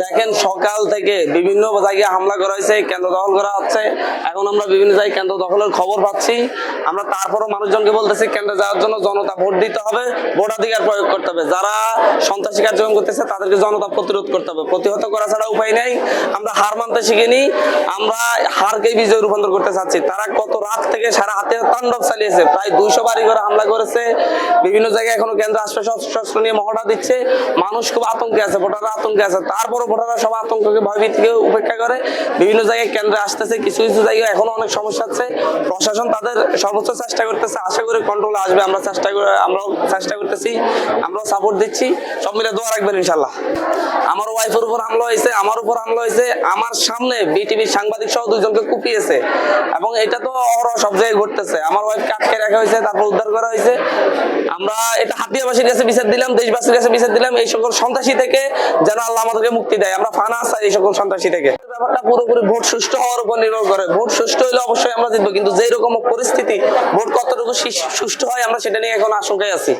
দেখেন সকাল থেকে বিভিন্ন জায়গায় হামলা করা হয়েছে, কেন্দ্র দখল করা হচ্ছে। এখন আমরা বিভিন্ন জায়গায় কেন্দ্র দখলের খবর পাচ্ছি। আমরা তারপরও মানুষজনকে বলতেছি কেন্দ্রে যাওয়ার জন্য জনতা ভোট দিতে হবে, ভোটাধিকার প্রয়োগ করতে হবে। যারা সন্ত্রাসী কার্যক্রম করতেছে তাদেরকে জনতা প্রতিরোধ করতে হবে, প্রতিহত করা ছাড়া উপায় নেই। আমরা হার মানতে শিখিনি, আমরা হারকে বিজয় রূপান্তর করতে চাচ্ছি। তারা কত রাত থেকে সারা হাতে তাণ্ডব চালিয়েছে, প্রায় 200 বাড়ি ঘরে হামলা করেছে। বিভিন্ন জায়গায় এখনো কেন্দ্র আশপাশে অস্ত্র নিয়ে মহড়া দিচ্ছে। মানুষ খুব আতঙ্কে আছে, ভোটাররা আতঙ্কে আছে। তারপরও ভোটাররা সব আতঙ্ককে ভয়ভীতিকে উপেক্ষা করে বিভিন্ন জায়গায় কেন্দ্রে আসতেছে। কিছু কিছু জায়গায় এখনো অনেক সমস্যা আছে, প্রশাসন তাদের সর্বোচ্চ চেষ্টা করতেছে। আশা করি কন্ট্রোলে আসবে, আমরাও চেষ্টা করতেছি, আমরাও সাপোর্ট দিচ্ছি। সব মিলে দোয়া রাখবেন ইনশাল্লাহ। আমার ওয়াইফের উপর হামলা হয়েছে, আমার উপর হামলা হয়েছে, আমার সামনে বিটিভির সাংবাদিক সহ 2 জনকে কুপিয়েছে। এবং এটা তো অহরহ সব জায়গায় ঘটতেছে। আমার ওয়াইফকে আটকে রাখা হয়েছে, তারপর উদ্ধার করা হয়েছে। আমরা এটা হাতিয়াবাসীর কাছে বিচার দিলাম, দেশবাসীর কাছে বিচার দিলাম, এই সকল সন্ত্রাসী থেকে যেন আল্লাহ আমাদেরকে মুক্তি দেয়। আমরা ফানা চাই এই সকল সন্ত্রাসী থেকে। ব্যাপারটা পুরোপুরি ভোট সুষ্ঠু হওয়ার উপর নির্ভর করে। ভোট সুষ্ঠু হলে অবশ্যই আমরা জিতবো, কিন্তু যেই রকম পরিস্থিতি ভোট কতটুকু সুষ্ঠু হয় আমরা সেটা নিয়ে এখন আশঙ্কায় আছি।